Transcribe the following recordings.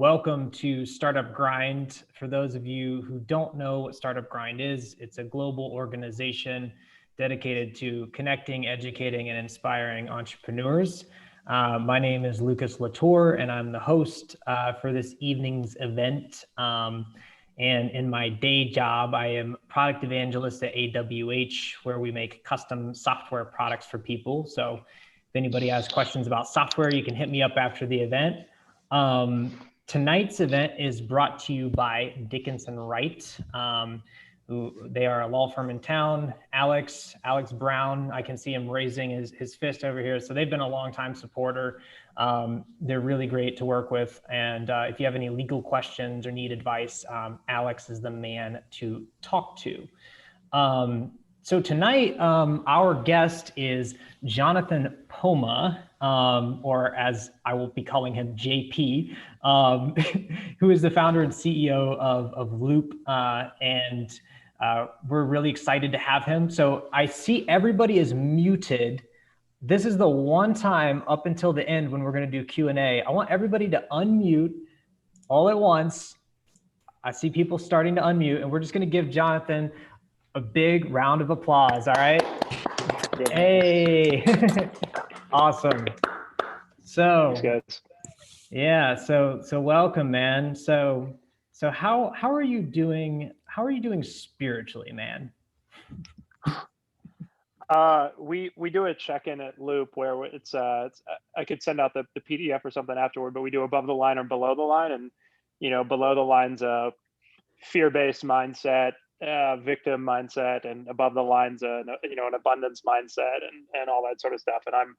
welcome to Startup Grind. For those of you who don't know what Startup Grind is, it's a global organization dedicated to connecting, educating, and inspiring entrepreneurs. My name is Lucas Latour, and I'm the host for this evening's event. And in my day job, I am product evangelist at AWH, where we make custom software products for people. So if anybody has questions about software, you can hit me up after the event. Tonight's event is brought to you by Dickinson Wright. They are a law firm in town. Alex Brown, I can see him raising his fist over here. So they've been a longtime supporter. They're really great to work with. And if you have any legal questions or need advice, Alex is the man to talk to. So tonight, our guest is Jonathan Poma, or as I will be calling him, JP, who is the founder and CEO of Loop. And we're really excited to have him. So I see everybody is muted. This is the one time up until the end when we're going to do Q&A. I want everybody to unmute all at once. I see people starting to unmute, and we're just going to give Jonathan a big round of applause. All right. Hey, awesome. So, thanks, guys. Yeah. So welcome, man. So how are you doing? How are you doing spiritually, man? We do a check-in at Loop where it's I could send out the PDF or something afterward, but we do above the line or below the line, and below the line's a fear-based mindset, victim mindset, and above the line's an abundance mindset and all that sort of stuff. And I'm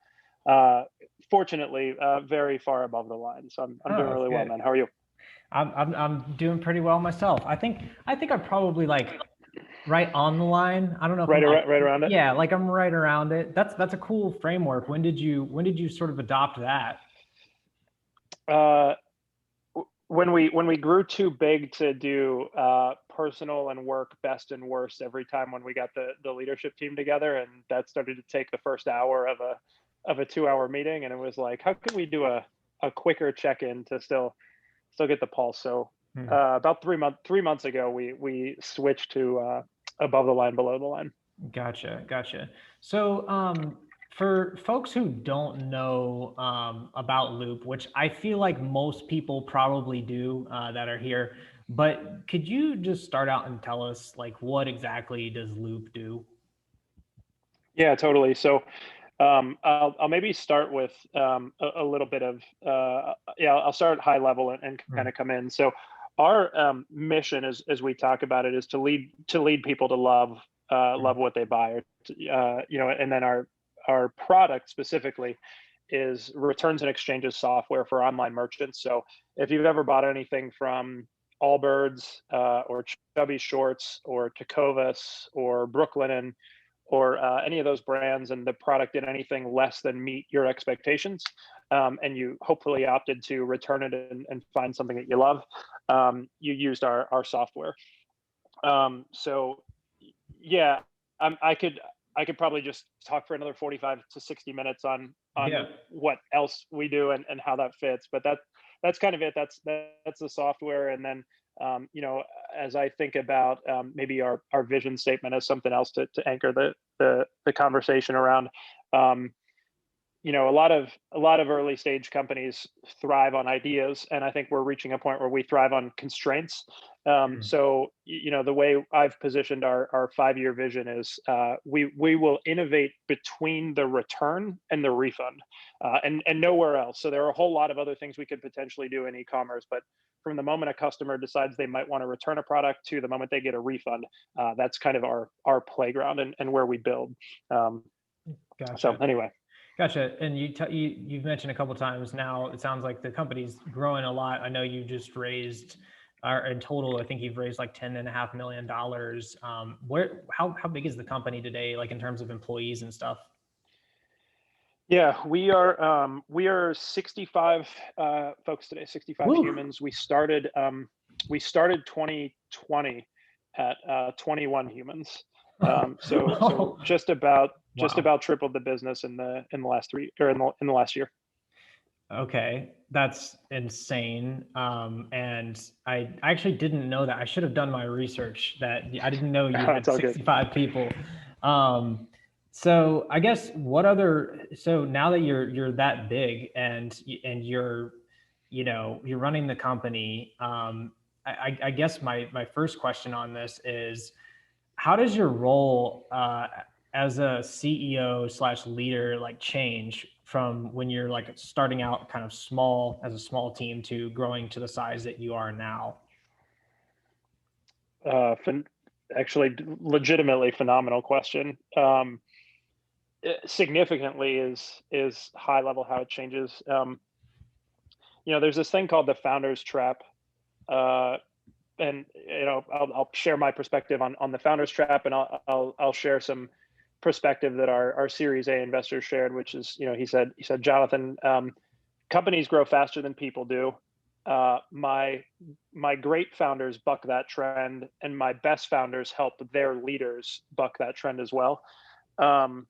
fortunately very far above the line, so I'm doing really well, man. How are you? I'm doing pretty well myself. I think I'm probably like right on the line. I don't know if right around it. Yeah, like I'm right around it. That's a cool framework. When did you sort of adopt that? When we grew too big to do personal and work best and worst every time when we got the leadership team together, and that started to take the first hour of a 2-hour meeting, and it was like, how can we do a quicker check-in to still get the pulse? So about 3 months ago, we switched to above the line, below the line. Gotcha. So for folks who don't know about Loop, which I feel like most people probably do that are here, but could you just start out and tell us, like, what exactly does Loop do? Yeah, totally. So I'll maybe start with a little bit of I'll start high level and kind of come in. So our mission, as we talk about it, is to lead people to love what they buy, and then our product specifically is returns and exchanges software for online merchants. So if you've ever bought anything from Allbirds or Chubby Shorts or Tecovas or Brooklinen or any of those brands, and the product did anything less than meet your expectations, and you hopefully opted to return it and find something that you love, you used our software. So yeah, I could probably just talk for another 45 to 60 minutes on what else we do and how that fits, but that's kind of it. That's the software. And then as I think about maybe our vision statement as something else to anchor the conversation around, a lot of early stage companies thrive on ideas, and I think we're reaching a point where we thrive on constraints. So the way I've positioned our 5-year vision is we will innovate between the return and the refund, and nowhere else. So there are a whole lot of other things we could potentially do in e-commerce, but from the moment a customer decides they might want to return a product to the moment they get a refund, that's kind of our playground and where we build. Gotcha. So anyway. Gotcha. And you've mentioned a couple of times now, it sounds like the company's growing a lot. I know you just raised, in total, I think you've raised like $10.5 million. How big is the company today, like in terms of employees and stuff? Yeah, we are 65 folks today, 65 Woo. humans. We started 2020 at 21 humans. So just about tripled the business in the last 3 or in the last year. Okay, that's insane. And I actually didn't know that. I should have done my research. That I didn't know you It's had all good. 65 people. Um, so I guess what other, so now that you're that big and you're, you're running the company, I guess my first question on this is, how does your role as a CEO slash leader like change from when you're like starting out kind of small as a small team to growing to the size that you are now? Actually, legitimately phenomenal question. Significantly is high level how it changes. There's this thing called the founder's trap, uh, and I'll share my perspective on the founder's trap, and I'll share some perspective that our Series A investors shared, which is, he said, Jonathan, companies grow faster than people do. My great founders buck that trend, and my best founders help their leaders buck that trend as well. Um,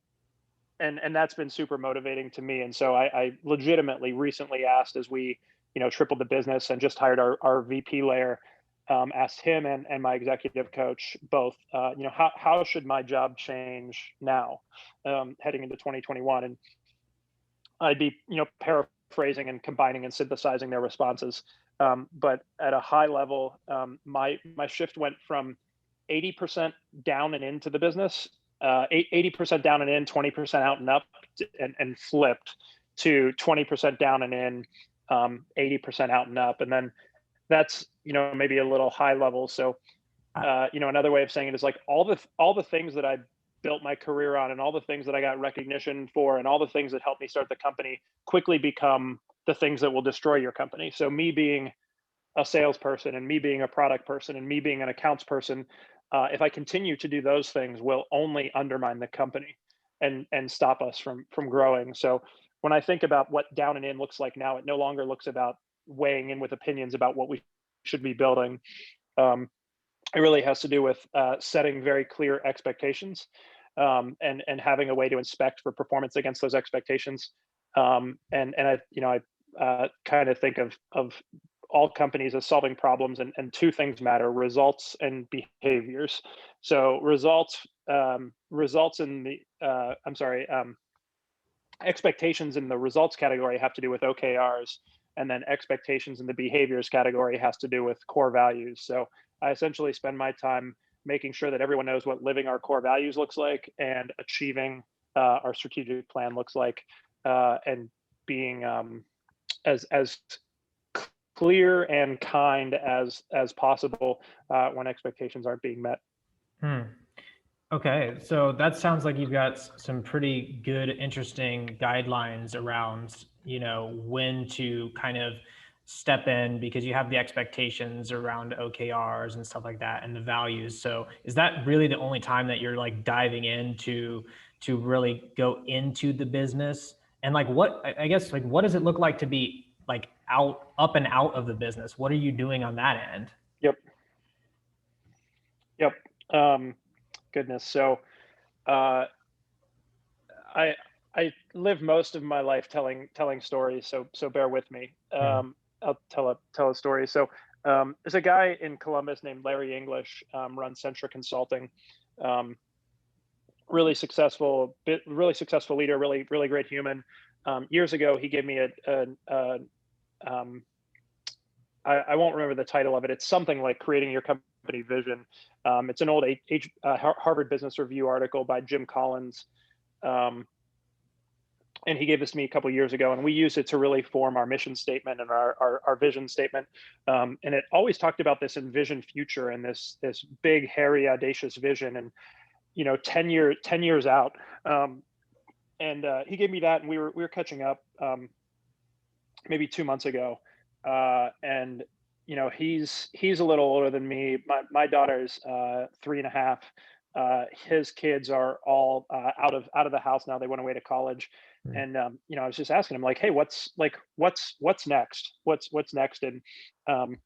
and that's been super motivating to me. And so I legitimately recently asked, as we tripled the business and just hired our VP layer, asked him and my executive coach both, how should my job change now, heading into 2021? And I'd be paraphrasing and combining and synthesizing their responses. But at a high level, my shift went from 80% down and into the business, 80% down and in, 20% out and up, and flipped to 20% down and in, 80% out and up. And then that's maybe a little high level. So another way of saying it is like all the things that I built my career on, and all the things that I got recognition for, and all the things that helped me start the company quickly become the things that will destroy your company. So me being a salesperson, and me being a product person, and me being an accounts person, if I continue to do those things, will only undermine the company and stop us from growing. So when I think about what down and in looks like now, it no longer looks about weighing in with opinions about what we should be building. Um, it really has to do with setting very clear expectations, and having a way to inspect for performance against those expectations. And I kind of think of all companies as solving problems, and two things matter: results and behaviors. So results in the I'm sorry expectations in the results category have to do with OKRs, and then expectations in the behaviors category has to do with core values. So I essentially spend my time making sure that everyone knows what living our core values looks like, and achieving our strategic plan looks like, and being as clear and kind as possible when expectations aren't being met. Hmm. Okay, so that sounds like you've got some pretty good, interesting guidelines around, when to kind of step in, because you have the expectations around OKRs and stuff like that, and the values. So is that really the only time that you're like diving into to really go into the business? And like, what, I guess, like, what does it look like to be like up and out of the business? What are you doing on that end? Yep. Yep. Goodness. So uh, I I live most of my life telling stories, so bear with me. Hmm. I'll tell a story. So there's a guy in Columbus named Larry English, runs Centric Consulting. Um, really successful leader, really great human. Years ago, he gave me a um, I won't remember the title of it. It's something like creating your company vision. It's an old Harvard Business Review article by Jim Collins. Um, and he gave this to me a couple of years ago, and we used it to really form our mission statement and our vision statement. And it always talked about this envisioned future, and this big, hairy, audacious vision, and 10 years out. And he gave me that, and we were catching up, maybe 2 months ago, and he's a little older than me. My daughter's 3.5. His kids are all out of the house now. They went away to college, and I was just asking him, like, hey, what's next? What's next um,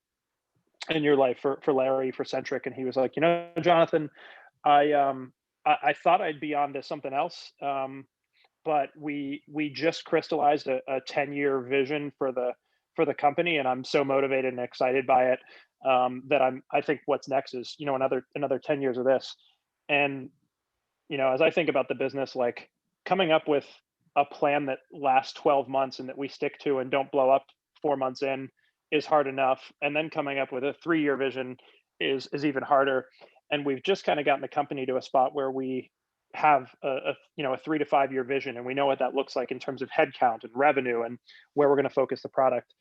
in your life for Larry, for Centric? And he was like, Jonathan, I thought I'd be on to something else. but we just crystallized a 10-year vision for the company, and I'm so motivated and excited by it, that I think what's next is, another 10 years of this. And as I think about the business, like coming up with a plan that lasts 12 months and that we stick to and don't blow up 4 months in is hard enough. And then coming up with a 3-year vision is even harder. And we've just kind of gotten the company to a spot where we have a 3 to 5 year vision, and we know what that looks like in terms of headcount and revenue and where we're going to focus the product.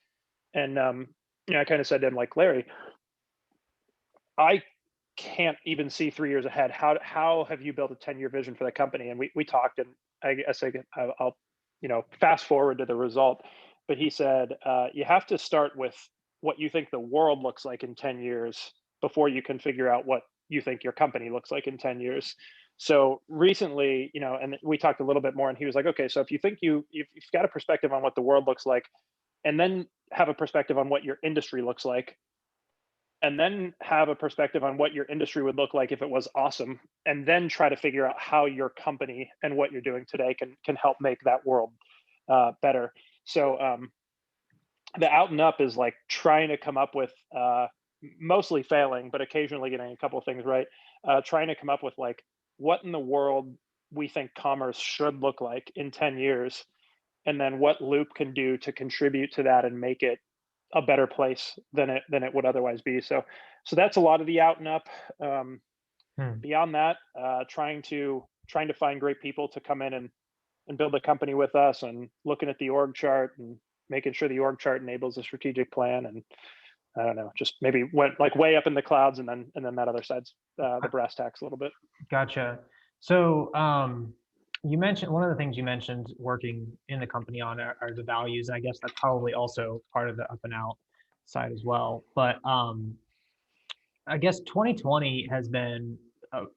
And I kind of said to him, like, Larry, I can't even see 3 years ahead. How have you built a 10-year vision for the company? And we talked, and I guess I'll fast forward to the result. But he said, you have to start with what you think the world looks like in 10 years before you can figure out what you think your company looks like in 10 years. So recently, and we talked a little bit more, and he was like, okay, so if you think you've got a perspective on what the world looks like, and then have a perspective on what your industry looks like, and then have a perspective on what your industry would look like if it was awesome, and then try to figure out how your company and what you're doing today can help make that world better. So the out and up is like trying to come up with, mostly failing, but occasionally getting a couple of things right, trying to come up with like what in the world we think commerce should look like in 10 years, and then what Loop can do to contribute to that and make it a better place than it would otherwise be. So that's a lot of the out and up. Beyond that, trying to find great people to come in and build a company with us, and looking at the org chart and making sure the org chart enables a strategic plan. And I don't know, just maybe went like way up in the clouds, and then that other side's the brass tacks a little bit. Gotcha. So you mentioned, one of the things you mentioned working in the company on are the values. And I guess that's probably also part of the up and out side as well. But I guess 2020 has been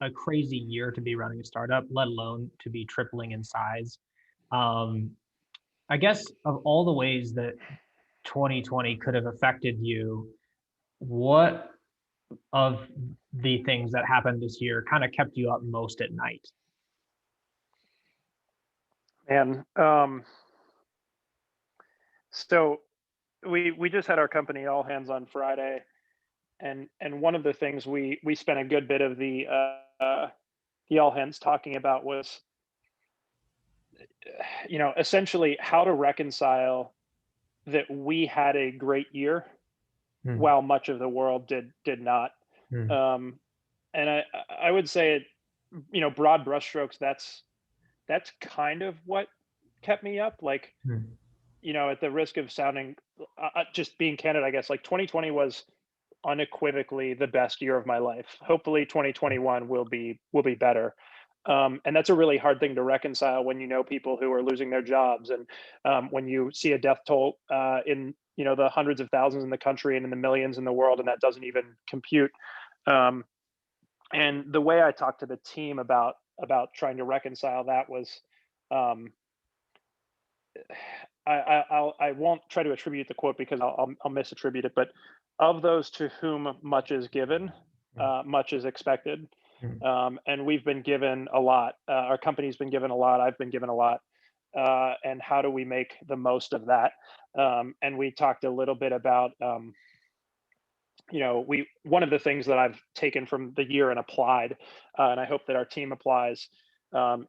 a crazy year to be running a startup, let alone to be tripling in size. I guess of all the ways that 2020 could have affected you, what of the things that happened this year kind of kept you up most at night? And so we just had our company all hands on Friday, and one of the things we spent a good bit of the all hands talking about was, essentially how to reconcile that we had a great year while much of the world did not. And I would say, broad brushstrokes, that's kind of what kept me up. Like, at the risk of sounding, just being candid, I guess, like 2020 was unequivocally the best year of my life. Hopefully 2021 will be better. And that's a really hard thing to reconcile when people who are losing their jobs, and when you see a death toll in the hundreds of thousands in the country and in the millions in the world, and that doesn't even compute. And the way I talked to the team about trying to reconcile that was, I won't try to attribute the quote because I'll misattribute it, but of those to whom much is given, much is expected. And we've been given a lot. Our company's been given a lot. I've been given a lot. And how do we make the most of that? And we talked a little bit about, one of the things that I've taken from the year and applied, and I hope that our team applies,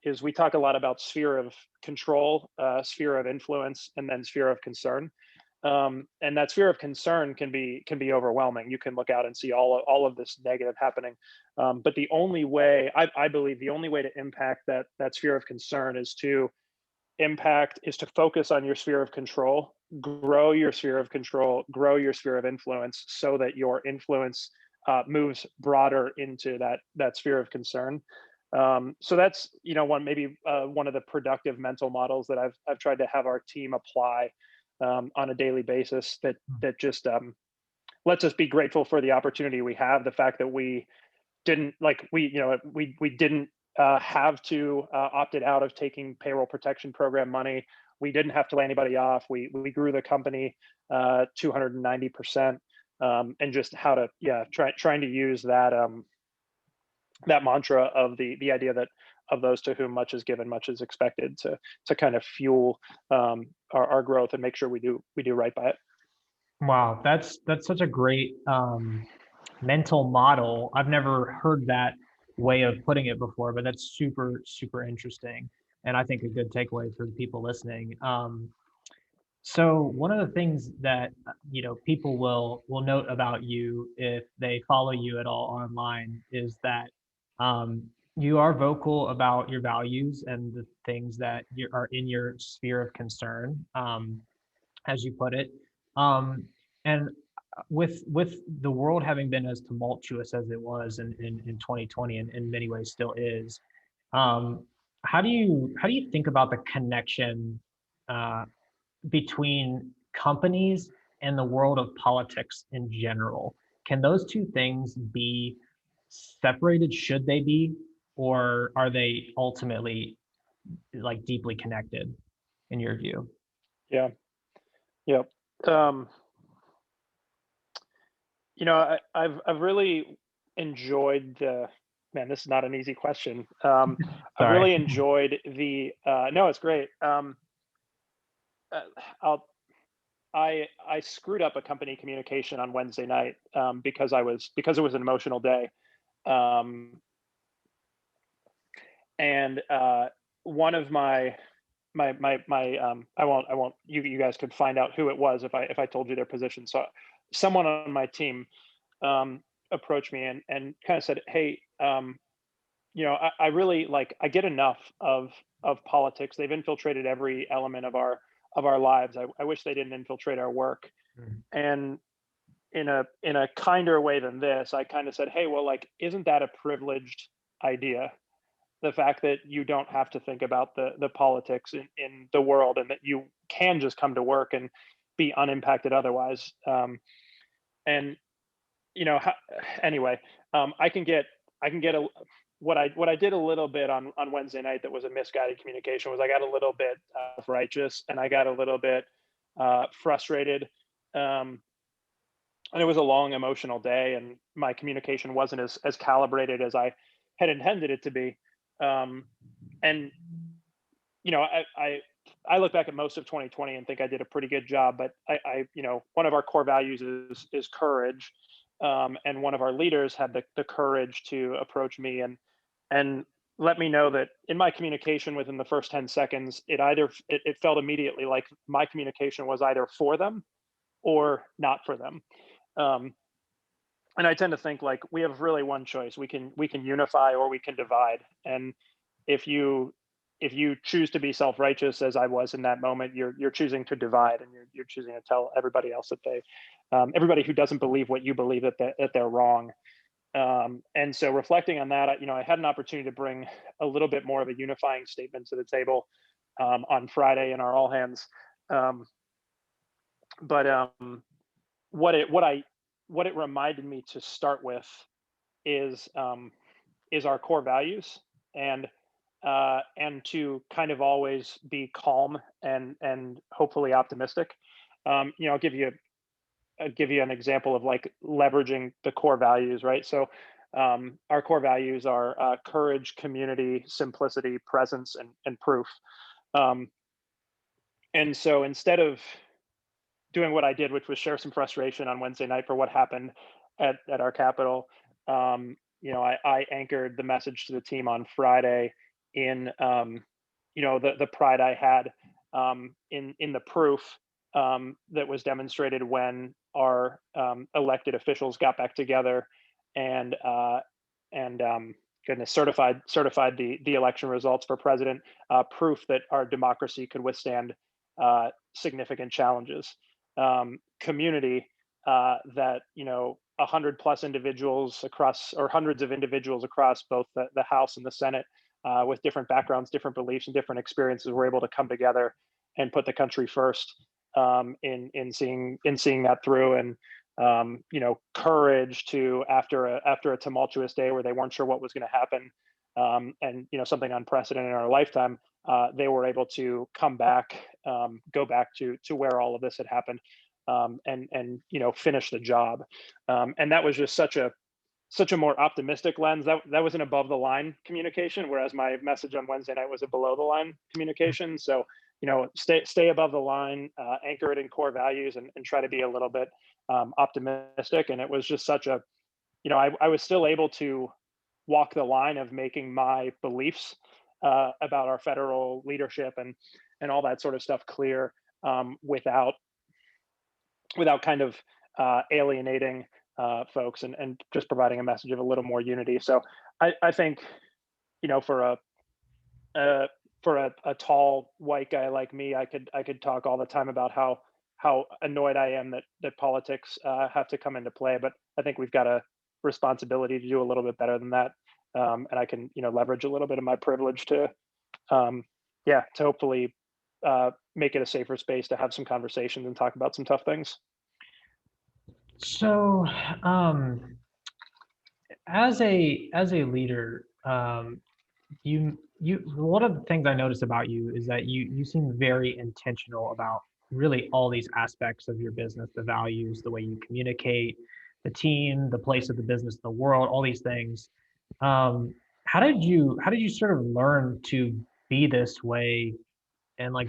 is we talk a lot about sphere of control, sphere of influence, and then sphere of concern. And that sphere of concern can be overwhelming. You can look out and see all of this negative happening. But the only way, I believe, the only way to impact that sphere of concern is to focus on your sphere of control, grow your sphere of control, grow your sphere of influence, so that your influence moves broader into that sphere of concern. So that's one of the productive mental models that I've tried to have our team apply on a daily basis, that just lets us be grateful for the opportunity we have. The fact that we didn't have to opted out of taking payroll protection program money. We didn't have to lay anybody off. We grew the company 290%, and just how to trying to use that that mantra of the idea that of those to whom much is given, much is expected, to kind of fuel our growth and make sure we do right by it. Wow, that's such a great mental model. I've never heard that way of putting it before, but that's super, super interesting. And I think a good takeaway for the people listening. So one of the things that people will note about you if they follow you at all online is that um, you are vocal about your values and the things that are in your sphere of concern, as you put it. Um, and with the world having been as tumultuous as it was in 2020 and in many ways still is, um, how do you think about the connection uh, between companies and the world of politics in general? Can those two things be separated? Should they be, or are they ultimately like deeply connected in your view? Yeah, yeah. Um, I've really enjoyed the man. This is not an easy question. I've Sorry. really enjoyed the. No, it's great. Uh, I'll I screwed up a company communication on Wednesday night, because it was an emotional day. Um, and one of my I won't you guys could find out who it was if I told you their position. So someone on my team approached me and kind of said, "Hey, I really like I get enough of politics. They've infiltrated every element of our lives. I wish they didn't infiltrate our work." Mm. And in a kinder way than this, I kind of said, "Hey, well, like, isn't that a privileged idea? The fact that you don't have to think about the politics in the world, and that you can just come to work and be unimpacted otherwise." And ho anyway, I can get a what I did a little bit on Wednesday night that was a misguided communication was I got a little bit self-righteous, and I got a little bit frustrated. Um, and it was a long emotional day, and my communication wasn't as calibrated as I had intended it to be. Um, and I look back at most of 2020 and think I did a pretty good job. But one of our core values is courage, and one of our leaders had the courage to approach me and let me know that in my communication within the first 10 seconds, it felt immediately like my communication was either for them or not for them. Um, and I tend to think like we have really one choice: we can unify or we can divide. And if you choose to be self-righteous, as I was in that moment, you're choosing to divide, and you're choosing to tell everybody else that everybody who doesn't believe what you believe, that they're wrong. And so reflecting on that, I had an opportunity to bring a little bit more of a unifying statement to the table on Friday in our all hands. Um, but what it what I what it reminded me to start with is um, is our core values, and to kind of always be calm and hopefully optimistic. I'll give you an example of like leveraging the core values, right? So our core values are courage, community, simplicity, presence, and proof. Um, and so instead of doing what I did, which was share some frustration on Wednesday night for what happened at our Capitol, I anchored the message to the team on Friday in the pride I had in the proof that was demonstrated when our elected officials got back together and goodness certified the election results for president, proof that our democracy could withstand significant challenges. Community, that 100 plus individuals across, or hundreds of individuals across both the House and the Senate, with different backgrounds, different beliefs, and different experiences, were able to come together and put the country first, in seeing that through. And courage to, after a tumultuous day where they weren't sure what was going to happen, and something unprecedented in our lifetime, they were able to come back, go back to where all of this had happened, and finish the job. And that was just such a such a more optimistic lens. That was an above the line communication, whereas my message on Wednesday night was a below the line communication. So, stay above the line, anchor it in core values, and try to be a little bit optimistic. And it was just such a, I was still able to walk the line of making my beliefs about our federal leadership and all that sort of stuff clear, without kind of alienating folks, and just providing a message of a little more unity. So I think, for a tall white guy like me, I could talk all the time about how annoyed I am that politics have to come into play. But I think we've got a responsibility to do a little bit better than that. And I can, leverage a little bit of my privilege to, to hopefully make it a safer space to have some conversations and talk about some tough things. So, as a leader, you one of the things I noticed about you is that you seem very intentional about really all these aspects of your business, the values, the way you communicate, the team, the place of the business, the world, all these things. How did you sort of learn to be this way, and like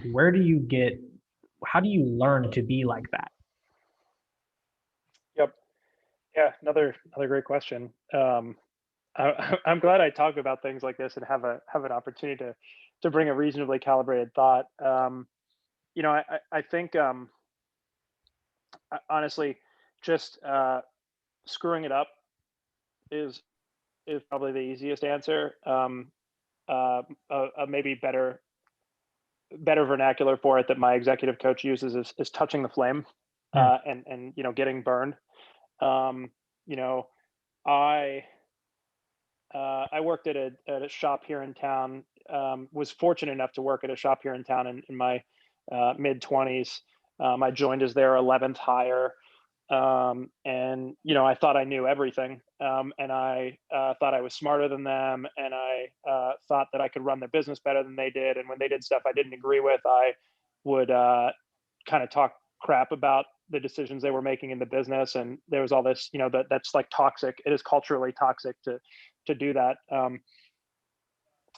how do you learn to be like that? Yep. Yeah. Another great question. I'm glad I talk about things like this and have an opportunity to bring a reasonably calibrated thought. I think, honestly, just screwing it up is probably the easiest answer. A maybe better vernacular for it that my executive coach uses is touching the flame, Hmm. and getting burned. Um, you know, I I worked at a shop here in town. Was fortunate enough to work at a shop here in town in my mid 20s. I joined as their 11th hire, and I thought I knew everything, and I thought I was smarter than them, and I thought that I could run their business better than they did. And when they did stuff I didn't agree with, I would kind of talk crap about the decisions they were making in the business. And there was all this, that's like toxic. It is culturally toxic to do that.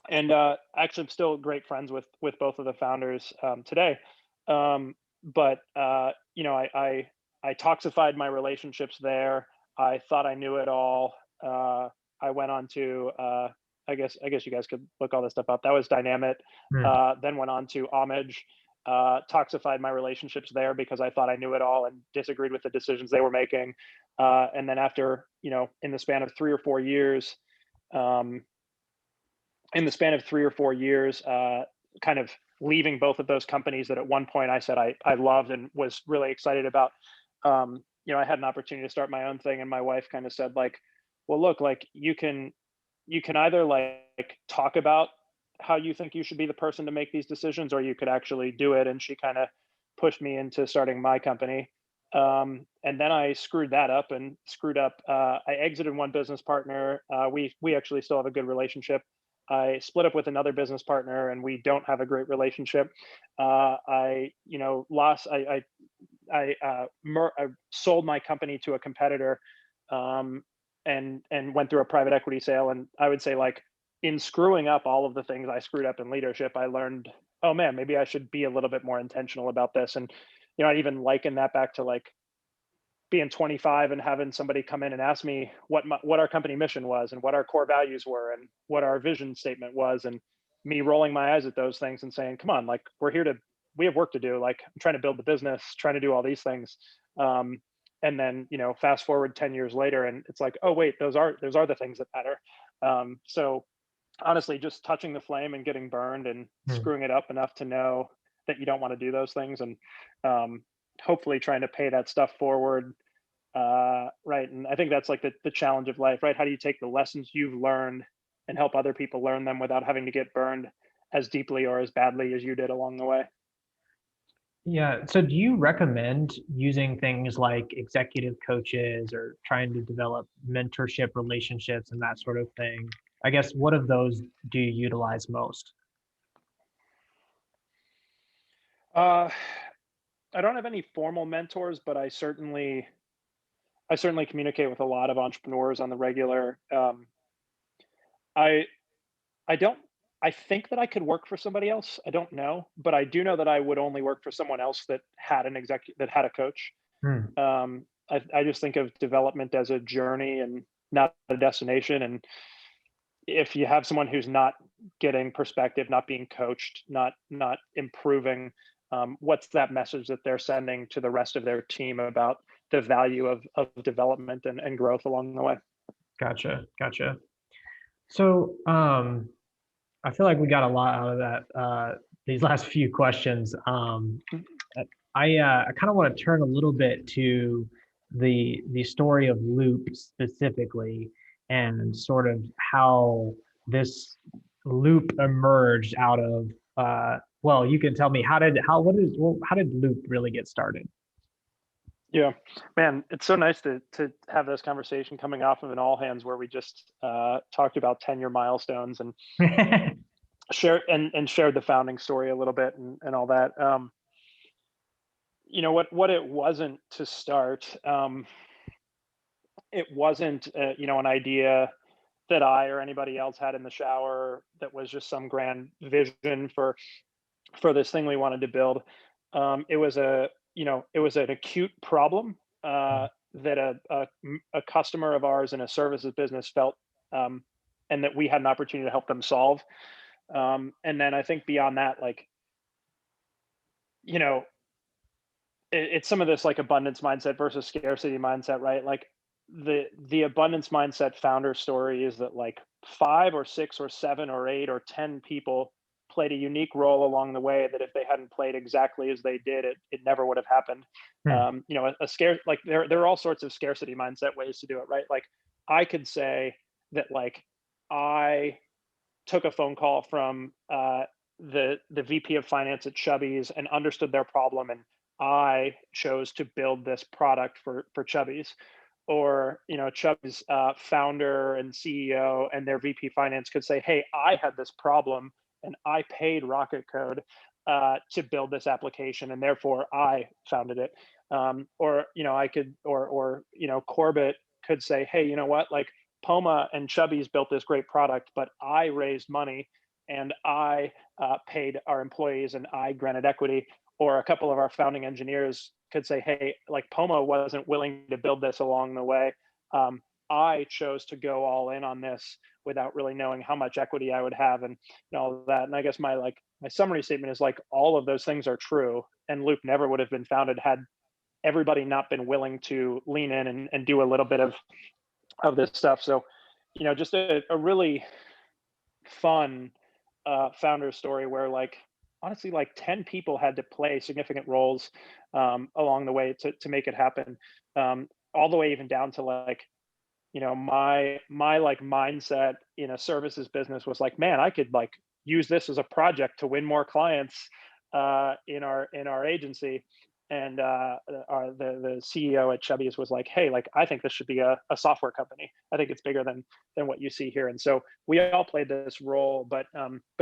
And actually, I'm still great friends with both of the founders today. But I toxified my relationships there. I thought I knew it all. I went on to I guess you guys could look all this stuff up. That was Dynamit. Hmm. Then went on to Homage. Toxified my relationships there because I thought I knew it all and disagreed with the decisions they were making. And then after, in the span of 3 or 4 years, um, kind of leaving both of those companies that at one point I said I loved and was really excited about. I had an opportunity to start my own thing, and my wife kind of said, like, well, look, like you can either like talk about how you think you should be the person to make these decisions, or you could actually do it. And she kind of pushed me into starting my company. And then I screwed that up and screwed up. I exited one business partner. We actually still have a good relationship. I split up with another business partner, and we don't have a great relationship. I, lost. I sold my company to a competitor, and went through a private equity sale. And I would say, like, in screwing up all of the things I screwed up in leadership, I learned, oh man, maybe I should be a little bit more intentional about this. And I'd even liken that back to like being 25 and having somebody come in and ask me what our company mission was and what our core values were and what our vision statement was, and me rolling my eyes at those things and saying, come on, like, we have work to do. Like, I'm trying to build the business, trying to do all these things. And then, fast forward 10 years later, and it's like, oh wait, those are the things that matter. So honestly, just touching the flame and getting burned and Hmm. screwing it up enough to know that you don't want to do those things, and hopefully trying to pay that stuff forward. Right. And I think that's like the challenge of life, right? How do you take the lessons you've learned and help other people learn them without having to get burned as deeply or as badly as you did along the way? Yeah. So do you recommend using things like executive coaches or trying to develop mentorship relationships and that sort of thing? I guess what of those do you utilize most? Uh, I don't have any formal mentors, but I certainly I certainly communicate with a lot of entrepreneurs on the regular. I I don't I think that I could work for somebody else. I don't know, but I do know that I would only work for someone else that had that had a coach. Hmm. I just think of development as a journey and not a destination. And if you have someone who's not getting perspective, not being coached, not improving, what's that message that they're sending to the rest of their team about the value of development and growth along the way? Gotcha. Gotcha. So, I feel like we got a lot out of that, these last few questions. I kind of want to turn a little bit to the story of Loop specifically, and sort of how this Loop emerged out of. Well, you can tell me how did Loop really get started? Yeah, man, it's so nice to have this conversation coming off of an all hands where we just talked about 10-year milestones and shared the founding story a little bit and all that. What it wasn't to start. It wasn't an idea that I or anybody else had in the shower that was just some grand vision for this thing we wanted to build. It was an acute problem that a customer of ours in a services business felt, and that we had an opportunity to help them solve. And then I think beyond that, like, you know, it's some of this like abundance mindset versus scarcity mindset, right? Like the abundance mindset founder story is that like 5 or 6 or 7 or 8 or 10 people played a unique role along the way that if they hadn't played exactly as they did, it never would have happened. Hmm. A scare like there are all sorts of scarcity mindset ways to do it, right? Like I could say that like I took a phone call from the VP of finance at Chubby's and understood their problem, and I chose to build this product for Chubby's. Or Chubby's founder and CEO and their VP finance could say, "Hey, I had this problem, and I paid Rocket Code to build this application, and therefore I founded it." Or I could, or Corbett could say, "Hey, you know what? Like Poma and Chubby's built this great product, but I raised money and I paid our employees and I granted equity." Or a couple of our founding engineers could say, "Hey, like Poma wasn't willing to build this along the way. Um, I chose to go all in on this without really knowing how much equity I would have and all that." And I guess my summary statement is like all of those things are true, and Loop never would have been founded had everybody not been willing to lean in and do a little bit of this stuff. So, just a really fun founder story where like honestly like 10 people had to play significant roles along the way to make it happen, all the way even down to like my like mindset in a services business was like, man, I could like use this as a project to win more clients in our agency. And the CEO at Chubby's was like, "Hey, like I think this should be a software company. I think it's bigger than what you see here." And so we all played this role, but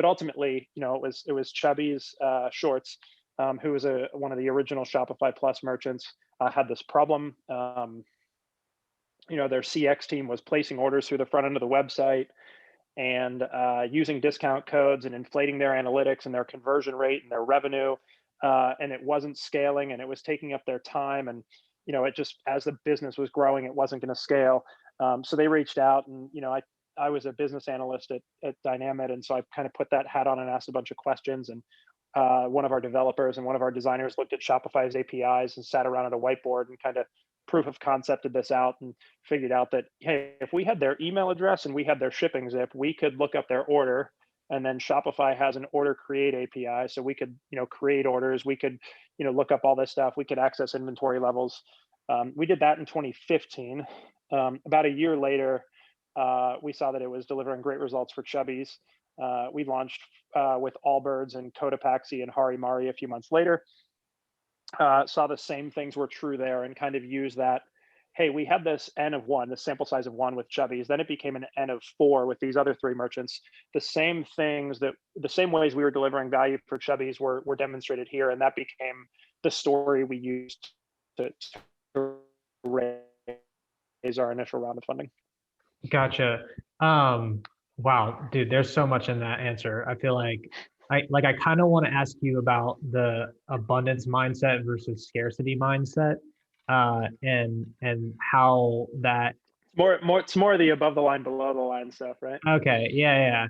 ultimately, it was Chubby's Shorts, who was one of the original Shopify Plus merchants, had this problem. Their CX team was placing orders through the front end of the website and using discount codes and inflating their analytics and their conversion rate and their revenue. And it wasn't scaling and it was taking up their time. And, it just, as the business was growing, it wasn't going to scale. So they reached out and, I was a business analyst at Dynamit. And so I kind of put that hat on and asked a bunch of questions. And one of our developers and one of our designers looked at Shopify's APIs and sat around at a whiteboard and kind of proof of concepted this out and figured out that, hey, if we had their email address and we had their shipping zip, we could look up their order. And then Shopify has an order create API. So we could, create orders. We could, look up all this stuff. We could access inventory levels. We did that in 2015. About a year later, we saw that it was delivering great results for Chubby's. We launched with Allbirds and Cotopaxi and Hari Mari a few months later. Saw the same things were true there and kind of used that. Hey, we had this N of 1, the sample size of 1 with Chubby's. Then it became an N of 4 with these other 3 merchants. The same ways we were delivering value for Chubby's were demonstrated here. And that became the story we used to raise raise our initial round of funding. Gotcha. Wow, dude, there's so much in that answer. I feel like I kind of want to ask you about the abundance mindset versus scarcity mindset, and how that. It's more the above the line, below the line stuff, right? Okay, yeah,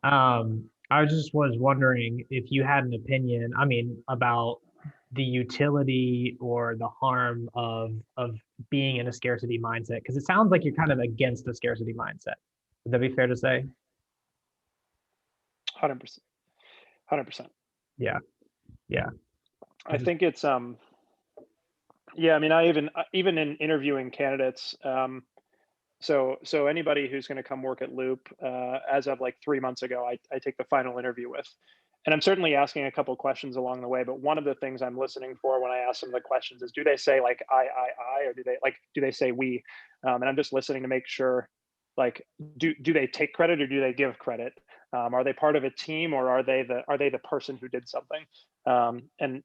yeah. I just was wondering if you had an opinion, I mean, about the utility or the harm of being in a scarcity mindset, because it sounds like you're kind of against a scarcity mindset. Would that be fair to say? 100%. 100%. Yeah, yeah. I think it's yeah, I mean, I even in interviewing candidates, so anybody who's going to come work at Loop, as of like 3 months ago, I take the final interview with, and I'm certainly asking a couple questions along the way. But one of the things I'm listening for when I ask them the questions is, do they say like I, or do they say we? And I'm just listening to make sure, like, do they take credit or do they give credit? Are they part of a team, or are they the person who did something? And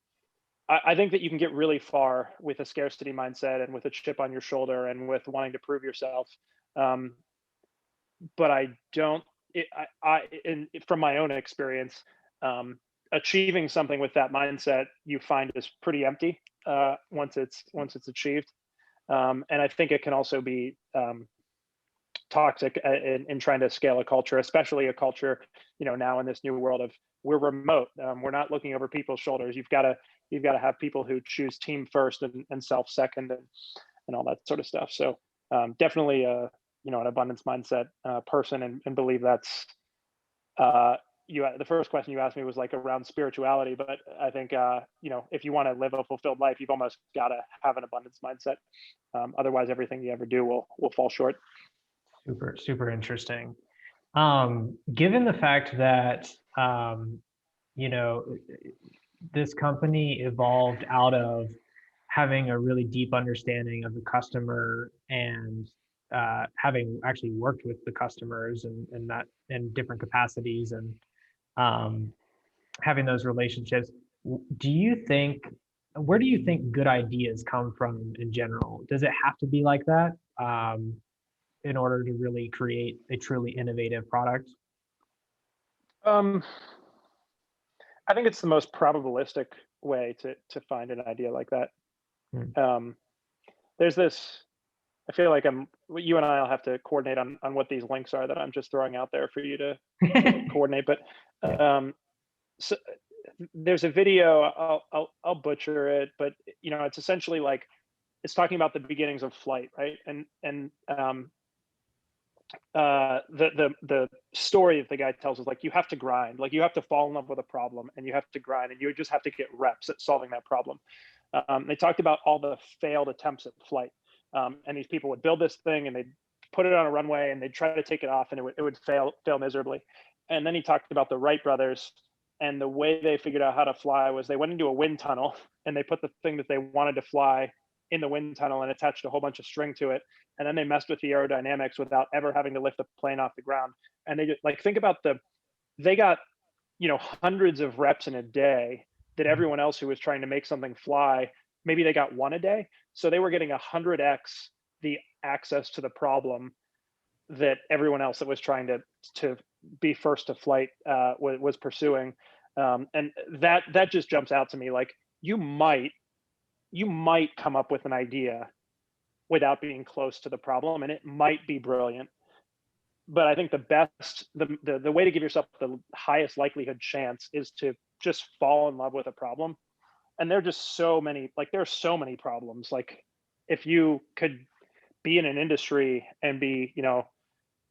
I think that you can get really far with a scarcity mindset and with a chip on your shoulder and with wanting to prove yourself. Um, but I don't. From my own experience, achieving something with that mindset, you find is pretty empty once it's achieved. And I think it can also be toxic in trying to scale a culture, especially a culture, now in this new world of we're remote. We're not looking over people's shoulders. You've got to have people who choose team first and self second and all that sort of stuff. So definitely an abundance mindset person, and believe that's the first question you asked me was like around spirituality, but I think if you want to live a fulfilled life, you've almost got to have an abundance mindset. Otherwise, everything you ever do will fall short. Super, super interesting. Given the fact that you know this company evolved out of having a really deep understanding of the customer, and having actually worked with the customers and that in different capacities, and having those relationships, do you think where do you think good ideas come from in general? Does it have to be like that in order to really create a truly innovative product? Um, I think it's the most probabilistic way to find an idea like that. Hmm. There's this. I feel like you and I'll have to coordinate on what these links are that I'm just throwing out there for you to coordinate. But so there's a video. I'll butcher it, but it's essentially like it's talking about the beginnings of flight, right? And the story that the guy tells is like you have to grind, like you have to fall in love with a problem, and you have to grind, and you just have to get reps at solving that problem. They talked about all the failed attempts at flight, and these people would build this thing and they'd put it on a runway and they'd try to take it off, and it would fail miserably. And then he talked about the Wright brothers, and the way they figured out how to fly was they went into a wind tunnel and they put the thing that they wanted to fly in the wind tunnel and attached a whole bunch of string to it, and then they messed with the aerodynamics without ever having to lift the plane off the ground. And they just like think about they got hundreds of reps in a day that everyone else who was trying to make something fly, maybe they got one a day. So they were getting 100x the access to the problem that everyone else that was trying to be first to flight was pursuing. And that just jumps out to me. Like you might come up with an idea without being close to the problem, and it might be brilliant. But I think the way to give yourself the highest likelihood chance is to just fall in love with a problem. And there are just so many, like there are so many problems. Like if you could be in an industry and be,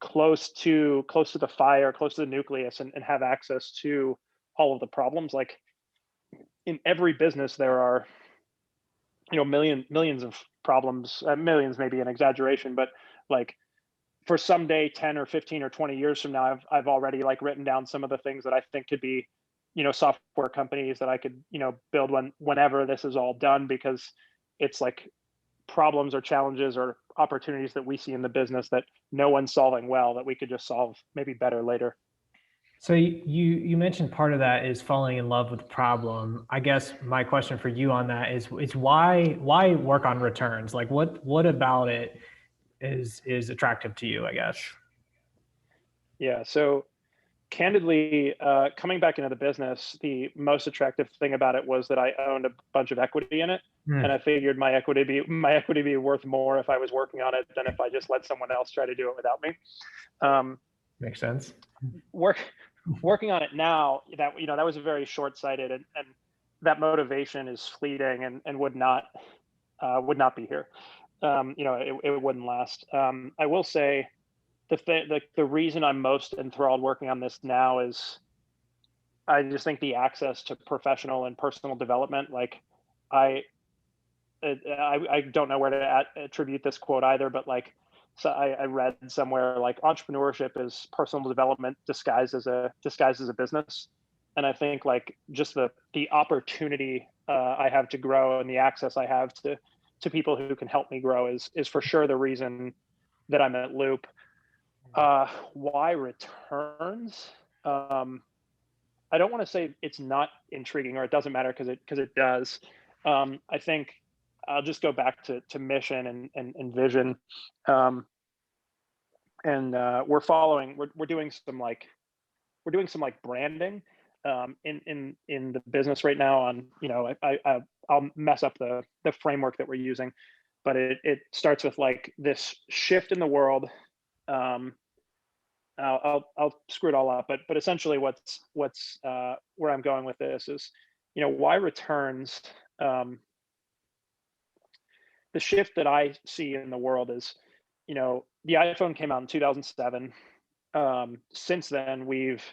close to the fire, close to the nucleus, and have access to all of the problems, like in every business there are millions of problems. Millions may be an exaggeration, but like for someday 10 or 15 or 20 years from now, I've already like written down some of the things that I think could be software companies that I could build whenever this is all done, because it's like problems or challenges or opportunities that we see in the business that no one's solving well, that we could just solve maybe better later. So you mentioned part of that is falling in love with the problem. I guess my question for you on that is why work on returns? Like what about it is attractive to you, I guess? Yeah. So candidly, coming back into the business, the most attractive thing about it was that I owned a bunch of equity in it, Hmm. and I figured my equity be worth more if I was working on it than if I just let someone else try to do it without me. Um, Makes sense. work Working on it now, that was very short-sighted, and that motivation is fleeting, and would not be here. It wouldn't last. I will say the reason I'm most enthralled working on this now is I just think the access to professional and personal development. Like, I I don't know where to attribute this quote either, but like, so I read somewhere like entrepreneurship is personal development disguised as a business, and I think like just the opportunity I have to grow and the access I have to people who can help me grow is for sure the reason that I'm at Loop. Why returns? Um, I don't want to say it's not intriguing or it doesn't matter, because it does. I think I'll just go back to mission and vision. Um, and we're doing some like branding in the business right now. On I'll mess up the framework that we're using, but it starts with like this shift in the world. Um, I'll screw it all up, but essentially, where I'm going with this is, why returns. Um, the shift that I see in the world is, the iPhone came out in 2007. Since then, we've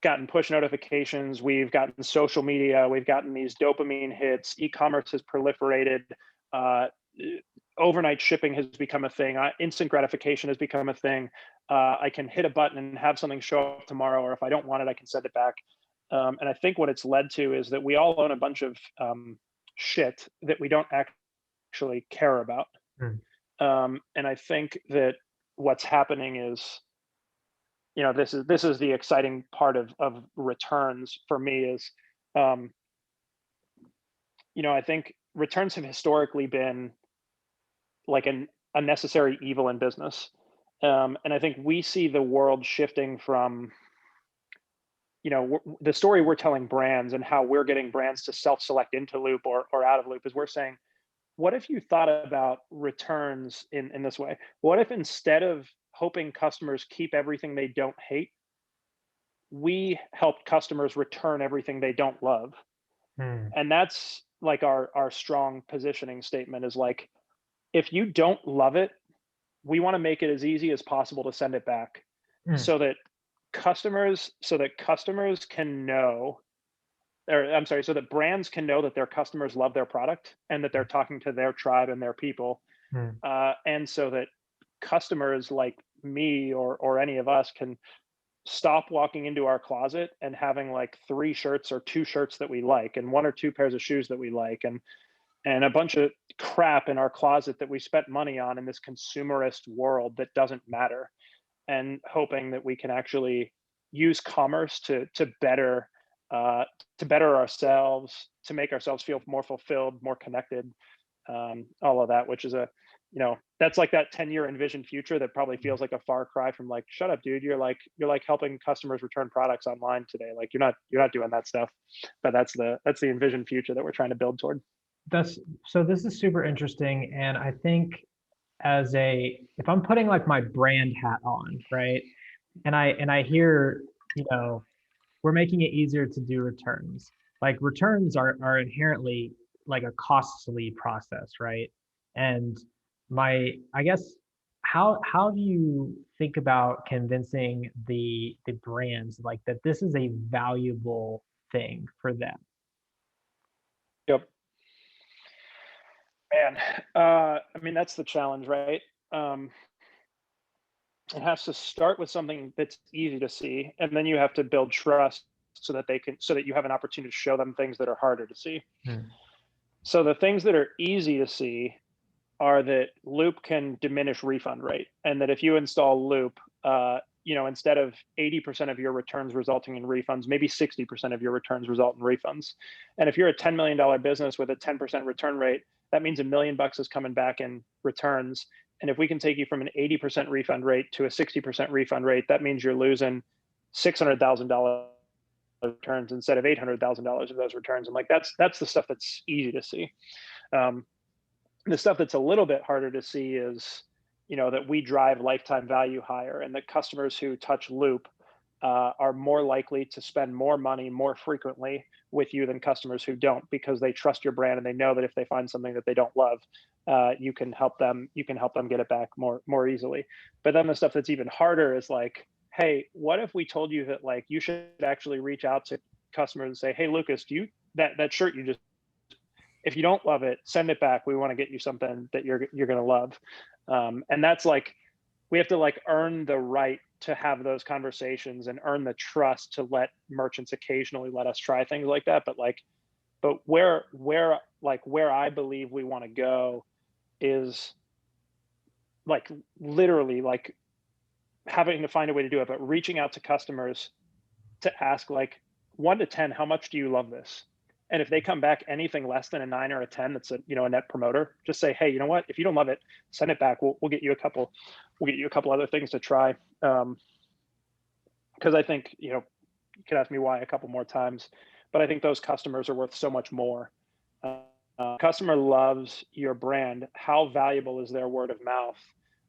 gotten push notifications, we've gotten social media, we've gotten these dopamine hits, e-commerce has proliferated, uh, overnight shipping has become a thing, instant gratification has become a thing. I can hit a button and have something show up tomorrow, or if I don't want it, I can send it back. And I think what it's led to is that we all own a bunch of shit that we don't actually care about. Hmm. And I think that what's happening is, this is the exciting part of returns for me is, um, I think returns have historically been like a necessary evil in business. And I think we see the world shifting from, the story we're telling brands and how we're getting brands to self-select into Loop or out of Loop is we're saying, what if you thought about returns in this way? What if instead of hoping customers keep everything they don't hate, we help customers return everything they don't love? Hmm. And that's like our strong positioning statement is like, if you don't love it, we want to make it as easy as possible to send it back, Hmm. so that customers can know, or I'm sorry, so that brands can know that their customers love their product and that they're talking to their tribe and their people. Hmm. And so that customers like me or any of us can stop walking into our closet and having like three shirts or two shirts that we like and one or two pairs of shoes that we like, and a bunch of crap in our closet that we spent money on in this consumerist world that doesn't matter, and hoping that we can actually use commerce uh, to better ourselves, to make ourselves feel more fulfilled, more connected, all of that, which is that's like that 10-year envisioned future that probably feels like a far cry from like, shut up, dude. You're like helping customers return products online today. Like, you're not doing that stuff. But that's the envisioned future that we're trying to build toward. That's so this is super interesting. And I think if I'm putting like my brand hat on, right? And I hear, you know, we're making it easier to do returns. Like returns are inherently like a costly process, right? And I guess how do you think about convincing the brands like that this is a valuable thing for them? Yep. Man, I mean, that's the challenge, right? Um, it has to start with something that's easy to see, and then you have to build trust so that you have an opportunity to show them things that are harder to see. Hmm. So the things that are easy to see are that Loop can diminish refund rate, and that if you install Loop, instead of 80% of your returns resulting in refunds, maybe 60% of your returns result in refunds. And if you're a $10 million business with a 10% return rate, that means $1 million is coming back in returns. And if we can take you from an 80% refund rate to a 60% refund rate, that means you're losing $600,000 returns instead of $800,000 of those returns. And like that's the stuff that's easy to see. Um, the stuff that's a little bit harder to see is, that we drive lifetime value higher, and that customers who touch Loop are more likely to spend more money more frequently with you than customers who don't, because they trust your brand and they know that if they find something that they don't love, you can help them. You can help them get it back more easily. But then the stuff that's even harder is like, hey, what if we told you that like you should actually reach out to customers and say, hey, Lucas, do you that shirt you just, if you don't love it, send it back. We want to get you something that you're going to love. And that's like, we have to like earn the right to have those conversations and earn the trust to let merchants occasionally let us try things like that. But where I believe we want to go is like literally like having to find a way to do it, but reaching out to customers to ask like 1 to 10, how much do you love this? And if they come back anything less than a 9 or a 10, that's a net promoter. Just say, hey, you know what? If you don't love it, send it back. We'll get you a couple. We'll get you a couple other things to try. Because I think you can ask me why a couple more times, but I think those customers are worth so much more. Customer loves your brand. How valuable is their word of mouth?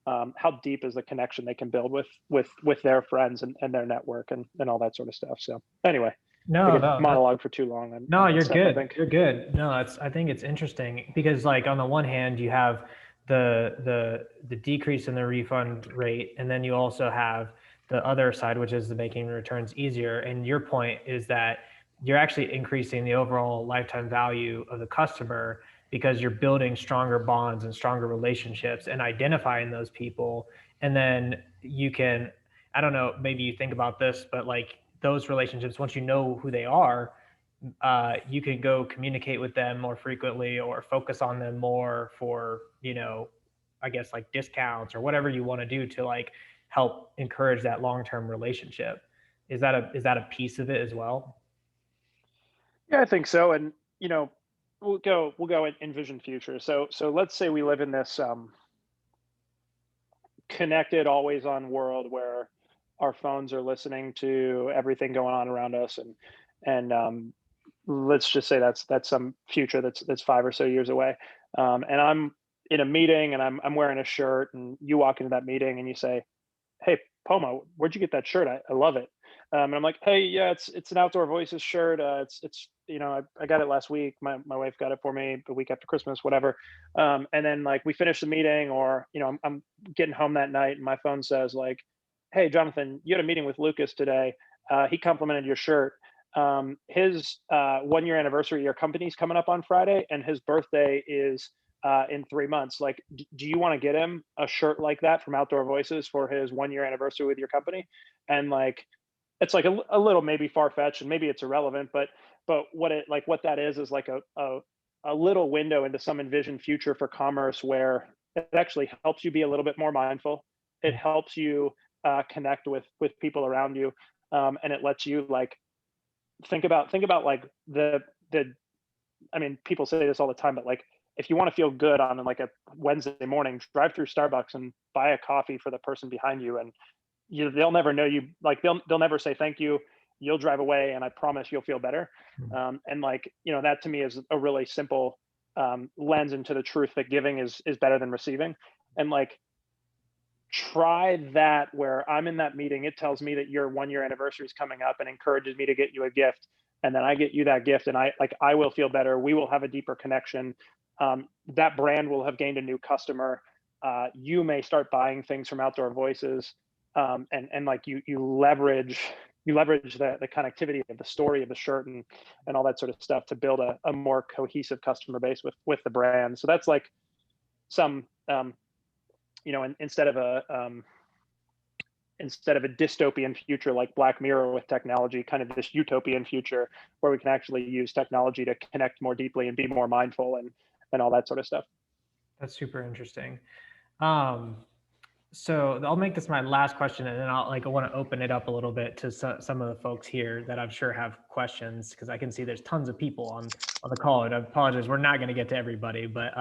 How deep is the connection they can build with their friends and their network and all that sort of stuff. So anyway. No, monologue for too long. No, you're good. You're good. No, I think it's interesting because like on the one hand you have the decrease in the refund rate, and then you also have the other side, which is the making returns easier. And your point is that you're actually increasing the overall lifetime value of the customer because you're building stronger bonds and stronger relationships and identifying those people. And then you can, I don't know, maybe you think about this, but like those relationships, once you know who they are, you can go communicate with them more frequently or focus on them more for, I guess like discounts or whatever you want to do to like help encourage that long-term relationship. Is that a piece of it as well? Yeah, I think so. And, we'll go and envision future. So let's say we live in this connected, always on world where our phones are listening to everything going on around us, and let's just say that's some future that's 5 or so years away. And I'm in a meeting and I'm wearing a shirt, and you walk into that meeting and you say, "Hey, Poma, where'd you get that shirt? I love it." And I'm like, "Hey, yeah, it's an Outdoor Voices shirt. It's I got it last week. My wife got it for me the week after Christmas, whatever." And then like we finish the meeting, or I'm getting home that night and my phone says like, "Hey, Jonathan, you had a meeting with Lucas today. He complimented your shirt. His 1-year anniversary of your company's coming up on Friday, and his birthday is in 3 months. Like, do you want to get him a shirt like that from Outdoor Voices for his 1-year anniversary with your company?" And like, it's like a little maybe far fetched, and maybe it's irrelevant, but what that is like a little window into some envisioned future for commerce where it actually helps you be a little bit more mindful. It helps you connect with people around you, and it lets you like think about like the I mean, people say this all the time, but like if you want to feel good on like a Wednesday morning, drive through Starbucks and buy a coffee for the person behind you, and they'll never know you, like they'll never say thank you. You'll drive away, and I promise you'll feel better. And like that to me is a really simple lens into the truth that giving is better than receiving. And like, try that where I'm in that meeting, it tells me that your 1-year anniversary is coming up and encourages me to get you a gift, and then I get you that gift, and I will feel better. We will have a deeper connection. That brand will have gained a new customer. You may start buying things from Outdoor Voices, and like you leverage the connectivity of the story of the shirt and all that sort of stuff to build a more cohesive customer base with the brand. So that's like some instead of a dystopian future like Black Mirror with technology, kind of this utopian future where we can actually use technology to connect more deeply and be more mindful and all that sort of stuff. That's super interesting. So I'll make this my last question, and then I want to open it up a little bit to some of the folks here that I'm sure have questions, because I can see there's tons of people on the call, and I apologize, we're not going to get to everybody, but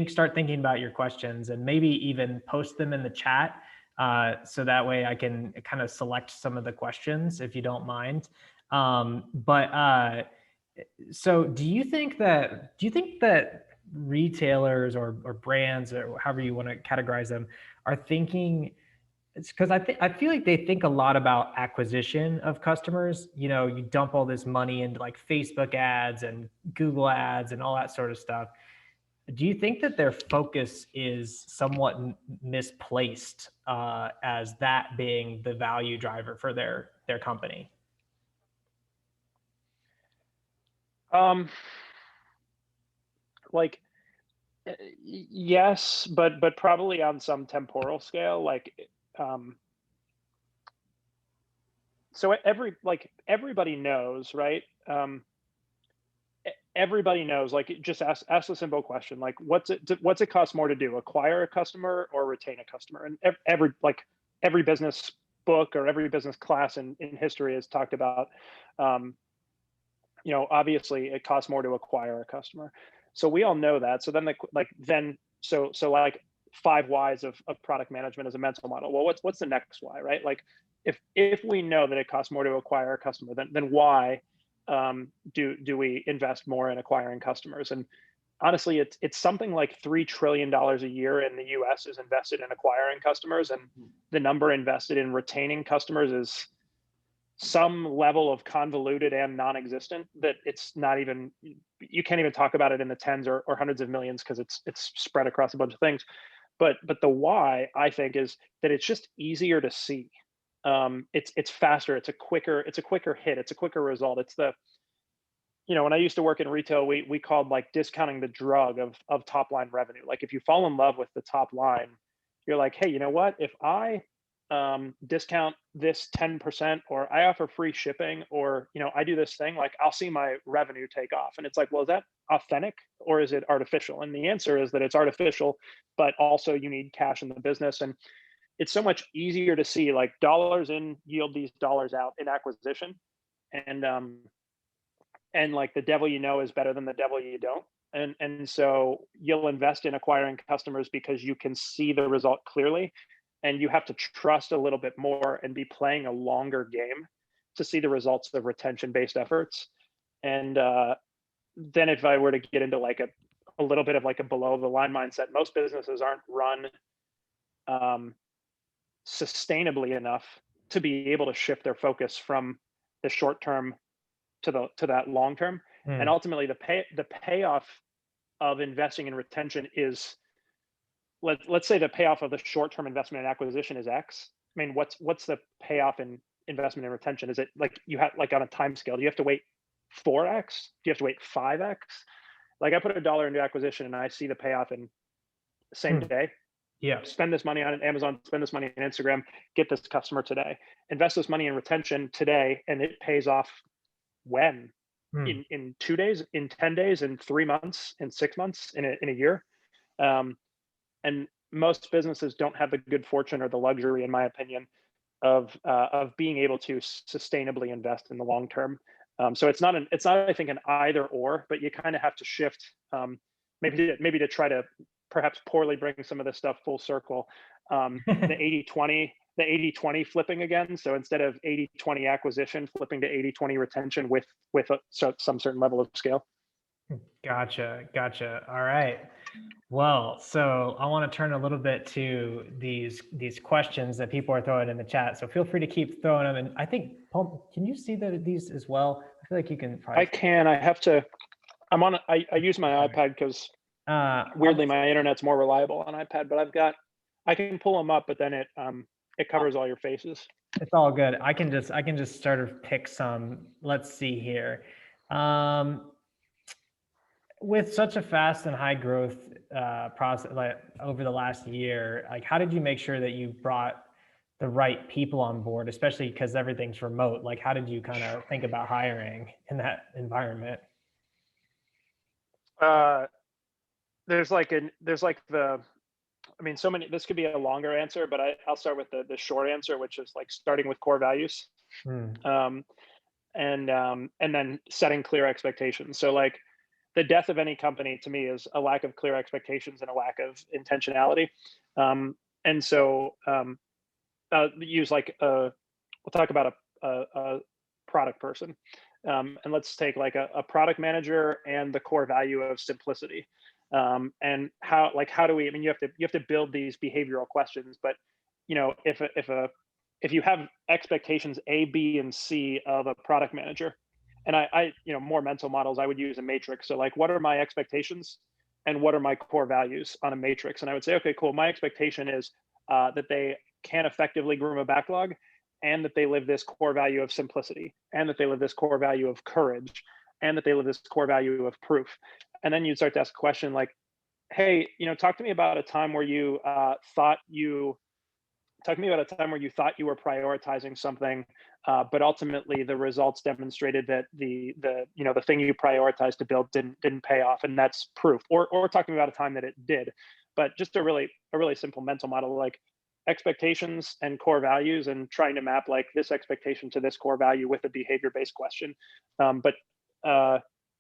start thinking about your questions, and maybe even post them in the chat. So that way I can kind of select some of the questions if you don't mind. So do you think that retailers or brands, or however you want to categorize them, are thinking, it's because I feel like they think a lot about acquisition of customers. You dump all this money into like Facebook ads and Google ads and all that sort of stuff. Do you think that their focus is somewhat misplaced, as that being the value driver for their company? Like, yes, but probably on some temporal scale. So everybody knows, right? Everybody knows. Like, just ask the simple question, like, what's it cost more to do, acquire a customer or retain a customer? And every business book or every business class in history has talked about, obviously it costs more to acquire a customer. So we all know that. So then like 5 whys of product management as a mental model. Well, what's the next why, right? Like, if we know that it costs more to acquire a customer, then why do we invest more in acquiring customers? And honestly, it's something like $3 trillion a year in the US is invested in acquiring customers, and the number invested in retaining customers is some level of convoluted and non-existent, that it's not even, you can't even talk about it in the tens or hundreds of millions, because it's spread across a bunch of things. But the why, I think, is that it's just easier to see. It's faster, it's a quicker hit, it's a quicker result. It's when I used to work in retail, we called like discounting the drug of top line revenue. Like, if you fall in love with the top line, you're like, hey, you know what? If I discount this 10%, or I offer free shipping, or I do this thing, like, I'll see my revenue take off. And it's like, well, is that authentic or is it artificial? And the answer is that it's artificial, but also you need cash in the business. And it's so much easier to see, like, dollars in yield these dollars out in acquisition. And like, the devil is better than the devil you don't. And so you'll invest in acquiring customers because you can see the result clearly, and you have to trust a little bit more and be playing a longer game to see the results of retention-based efforts. And then if I were to get into like a little bit of like a below the line mindset, most businesses aren't run sustainably enough to be able to shift their focus from the short term to that long term. And ultimately, the payoff of investing in retention is, let's say the payoff of the short-term investment in acquisition is X. I mean, what's the payoff in investment in retention? Is it like, you have, like, on a time scale, do you have to wait 4X? Do you have to wait 5X? Like, I put $1 into acquisition and I see the payoff in the same day. Yeah. Spend this money on Amazon, spend this money on Instagram, get this customer today. Invest this money in retention today, and it pays off when? In 2 days, in 10 days, in 3 months, in 6 months, in a year. And most businesses don't have the good fortune or the luxury, in my opinion, of being able to sustainably invest in the long term. So it's not I think an either or, but you kind of have to shift, maybe to try to perhaps poorly bring some of this stuff full circle. The 80-20 flipping again. So instead of 80-20 acquisition, flipping to 80-20 retention with some certain level of scale. Gotcha. All right. Well, so I want to turn a little bit to these questions that people are throwing in the chat. So feel free to keep throwing them. And I think, Paul, can you see these as well? I feel like you can. I can. I have to. I use my iPad because weirdly my internet's more reliable on iPad. But I can pull them up, but then it covers all your faces. It's all good. I can just sort of pick some. Let's see here. With such a fast and high growth process, like over the last year, like, how did you make sure that you brought the right people on board, especially because everything's remote? Like, how did you kind of think about hiring in that environment? There's so many. This could be a longer answer, but I'll start with the short answer, which is like starting with core values, and then setting clear expectations. So like, the death of any company to me is a lack of clear expectations and a lack of intentionality. And so use like we'll talk about a product person, and let's take like a product manager and the core value of simplicity. And how do we? I mean, you have to build these behavioral questions, but if you have expectations A, B, and C of a product manager, and more mental models, I would use a matrix. So like, what are my expectations and what are my core values on a matrix? And I would say, okay, cool. My expectation is that they can effectively groom a backlog, and that they live this core value of simplicity, and that they live this core value of courage, and that they live this core value of proof. And then you'd start to ask a question like, hey, talk to me about a time where you thought you were prioritizing something, but ultimately the results demonstrated that the thing you prioritized to build didn't pay off, and that's proof. Or talking about a time that it did. But just a really simple mental model, like expectations and core values, and trying to map like this expectation to this core value with a behavior-based question. But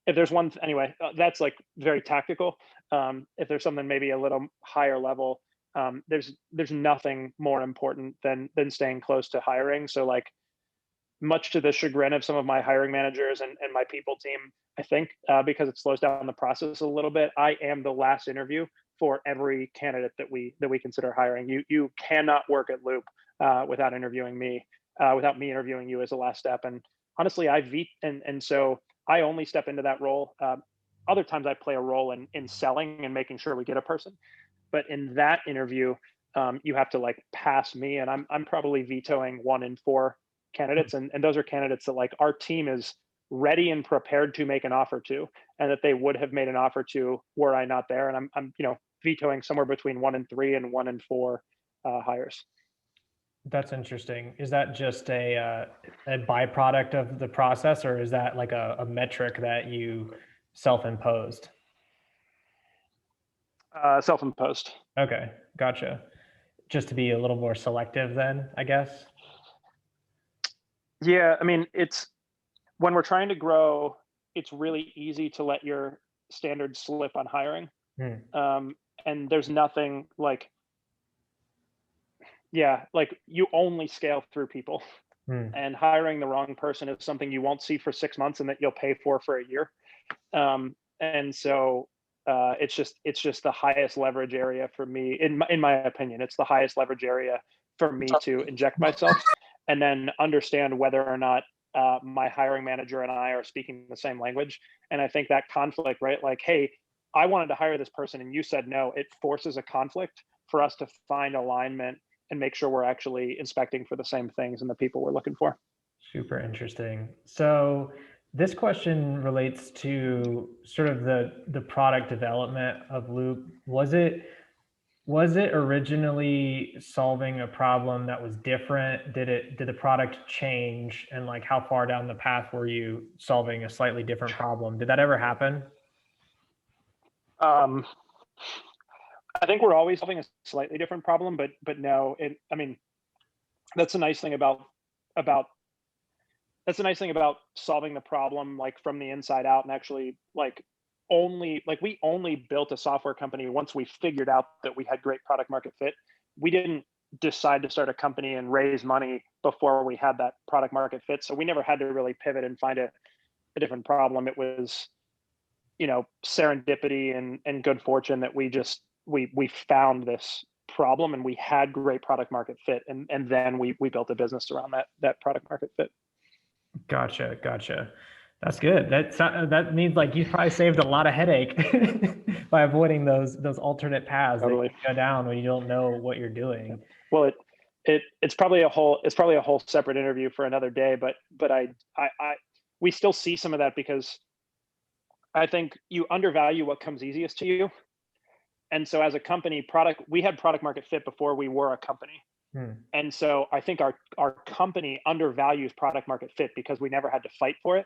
if there's one, anyway, that's like very tactical. If there's something maybe a little higher level, there's nothing more important than staying close to hiring. So like, much to the chagrin of some of my hiring managers and my people team, I think, because it slows down the process a little bit, I am the last interview for every candidate that we consider hiring. You cannot work at Loop without interviewing me, without me interviewing you as a last step. And honestly, and so I only step into that role. Other times I play a role in selling and making sure we get a person. But in that interview, you have to like pass me, and I'm probably vetoing 1 in 4 candidates, and those are candidates that like our team is ready and prepared to make an offer to, and that they would have made an offer to were I not there. And I'm vetoing somewhere between 1 in 3 and 1 in 4 hires. That's interesting. Is that just a byproduct of the process, or is that like a metric that you self-imposed? Self-imposed. Okay, gotcha. Just to be a little more selective then, I guess? Yeah, I mean, it's when we're trying to grow, it's really easy to let your standards slip on hiring. And there's nothing like, like you only scale through people. And hiring the wrong person is something you won't see for 6 months and that you'll pay for a year. And so it's just the highest leverage area for me, in my opinion. It's the highest leverage area for me to inject myself, and then understand whether or not my hiring manager and I are speaking the same language. And I think that conflict, right? Like, hey, I wanted to hire this person and you said no. It forces a conflict for us to find alignment and make sure we're actually inspecting for the same things and the people we're looking for. Super interesting. So this question relates to sort of the product development of Loop. Was it originally solving a problem that was different? Did the product change, and like how far down the path were you solving a slightly different problem? Did that ever happen? I think we're always solving a slightly different problem, but no, I mean, that's the nice thing about solving the problem like from the inside out, and actually like we only built a software company once we figured out that we had great product market fit. We didn't decide to start a company and raise money before we had that product market fit. So we never had to really pivot and find a different problem. It was, serendipity and good fortune that we found this problem and we had great product market fit. And then we built a business around that product market fit. Gotcha. That's good. That means like you probably saved a lot of headache by avoiding those alternate paths Totally. that you go down when you don't know what you're doing. Well, it's probably a whole separate interview for another day, but we still see some of that because I think you undervalue what comes easiest to you. And so as a company, we had product market fit before we were a company. And so I think our company undervalues product market fit because we never had to fight for it.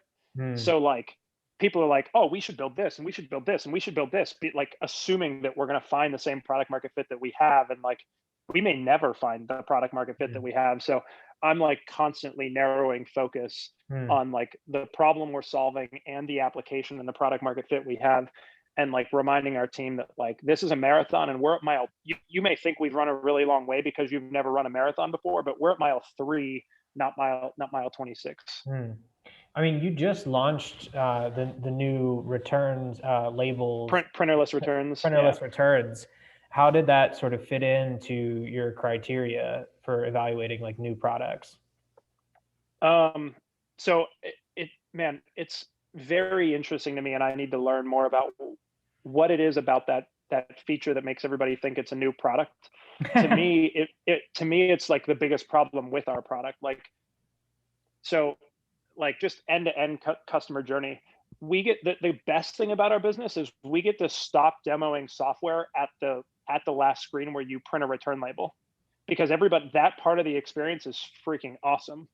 So like people are like, oh, we should build this and we should build this and we should build this, like assuming that we're going to find the same product market fit that we have. And like, we may never find the product market fit that we have. So I'm like constantly narrowing focus on like the problem we're solving and the application and the product market fit we have, and like reminding our team that like this is a marathon and we're at mile, you may think we've run a really long way because you've never run a marathon before, but we're at mile 3, not mile 26. I mean, you just launched the new returns labels, printerless returns. Printerless returns. How did that sort of fit into your criteria for evaluating like new products? So it's very interesting to me, and I need to learn more about what it is about that feature that makes everybody think it's a new product. To me, it's like the biggest problem with our product. Like, so like just end-to-end customer journey. We get the best thing about our business is we get to stop demoing software at the last screen where you print a return label, because that part of the experience is freaking awesome.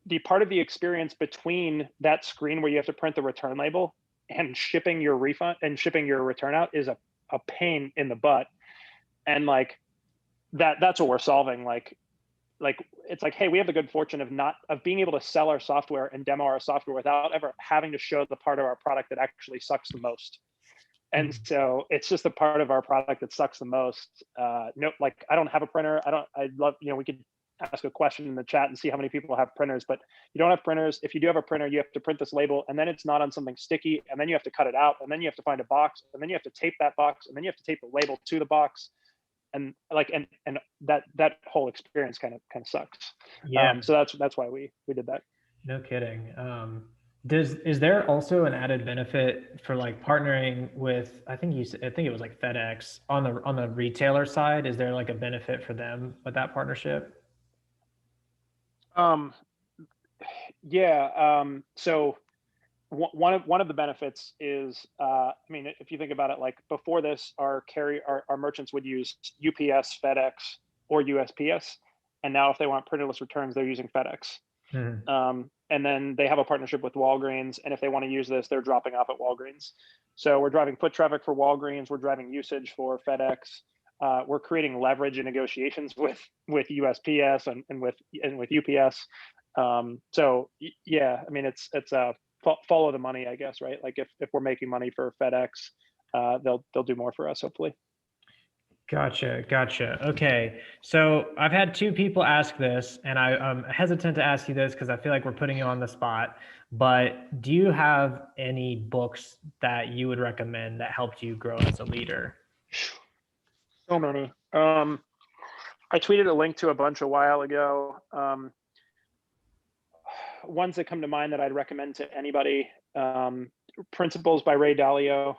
The part of the experience between that screen where you have to print the return label and shipping your refund and shipping your return out is a pain in the butt. And like that's what we're solving. Like it's like, hey, we have the good fortune of being able to sell our software and demo our software without ever having to show the part of our product that actually sucks the most. And so it's just the part of our product that sucks the most. No, like I don't have a printer. I'd love, we could ask a question in the chat and see how many people have printers, but you don't have printers. If you do have a printer, you have to print this label, and then it's not on something sticky, and then you have to cut it out, and then you have to find a box, and then you have to tape that box, and then you have to tape the label to the box. And like, and that whole experience kind of sucks. Yeah. So that's why we did that. No kidding. Is there also an added benefit for like partnering with, I think it was like FedEx on the retailer side? Is there like a benefit for them with that partnership? So one of the benefits is, if you think about it, like before this, our merchants would use UPS, FedEx, or USPS, and now if they want printerless returns, they're using FedEx. And then they have a partnership with Walgreens, and if they want to use this, they're dropping off at Walgreens. So we're driving foot traffic for Walgreens, we're driving usage for FedEx. We're creating leverage in negotiations with USPS and with UPS. So yeah, I mean, it's follow the money, I guess, right? Like if we're making money for FedEx, they'll do more for us, hopefully. Gotcha. Okay. So I've had 2 people ask this, and I'm hesitant to ask you this because I feel like we're putting you on the spot, but do you have any books that you would recommend that helped you grow as a leader? So many. I tweeted a link to a bunch a while ago. Ones that come to mind that I'd recommend to anybody: Principles by Ray Dalio.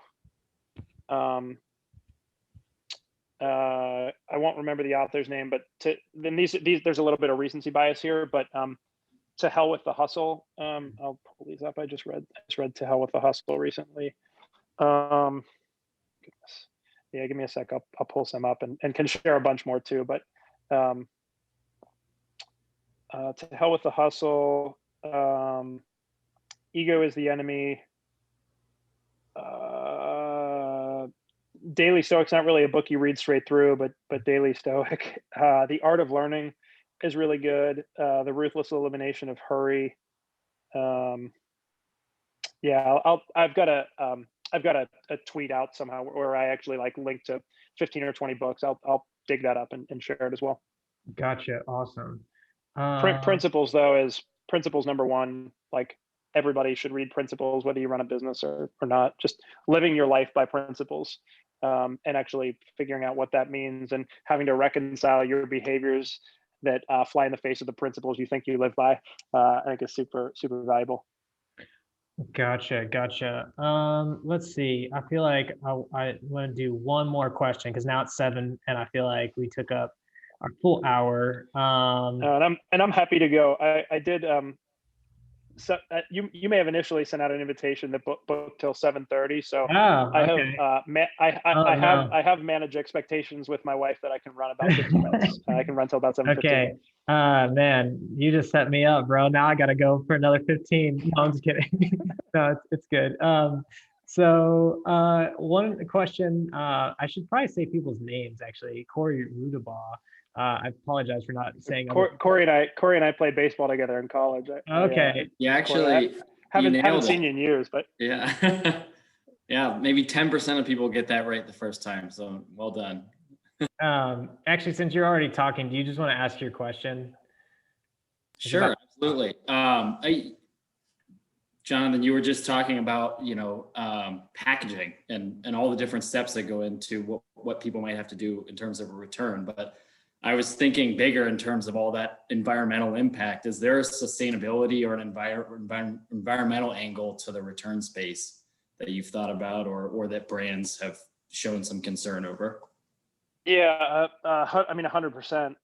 I won't remember the author's name, but these there's a little bit of recency bias here, but To Hell with the Hustle. I'll pull these up. I just read To Hell with the Hustle recently. Goodness. Yeah, give me a sec. I'll pull some up and can share a bunch more too. But To Hell with the Hustle. Ego is the Enemy. Daily Stoic's not really a book you read straight through, but Daily Stoic. The Art of Learning is really good. The Ruthless Elimination of Hurry. I've got a tweet out somehow where I actually like link to 15 or 20 books. I'll dig that up and share it as well. Gotcha. Awesome. Principles though is Principles number 1. Like everybody should read Principles, whether you run a business or not. Just living your life by principles, and actually figuring out what that means and having to reconcile your behaviors that fly in the face of the principles you think you live by. I think is super, super valuable. Gotcha. Let's see. I feel like I want to do one more question because now it's 7 and I feel like we took up our full hour. And I'm happy to go. I did. So you may have initially sent out an invitation that book till 7:30. So okay. I have managed expectations with my wife that I can run about 15 minutes. I can run till about 7:15. Okay. Man, you just set me up, bro. Now I got to go for another 15. No, I'm just kidding. No, it's good. So one question, I should probably say people's names actually. Corey Rudabaugh. I apologize for not saying other. Corey and I played baseball together in college. Okay. Yeah, actually, Corey, haven't seen you in years, but yeah. Yeah, maybe 10% of people get that right the first time. So well done. Actually, since you're already talking, do you just want to ask your question? Sure, absolutely. Jonathan, you were just talking about, packaging and all the different steps that go into what people might have to do in terms of a return. But I was thinking bigger in terms of all that environmental impact. Is there a sustainability or an environmental angle to the return space that you've thought about or that brands have shown some concern over? Yeah, 100%.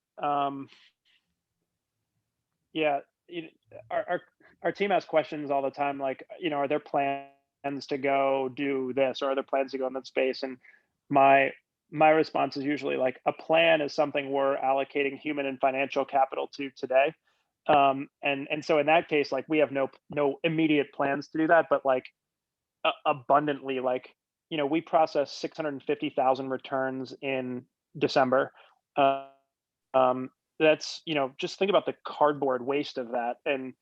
Yeah, our team asks questions all the time, like, are there plans to go do this, or are there plans to go in that space? And my response is usually like, a plan is something we're allocating human and financial capital to today. And so in that case, like, we have no immediate plans to do that, but like abundantly, like, we processed 650,000 returns in December. That's, just think about the cardboard waste of that. And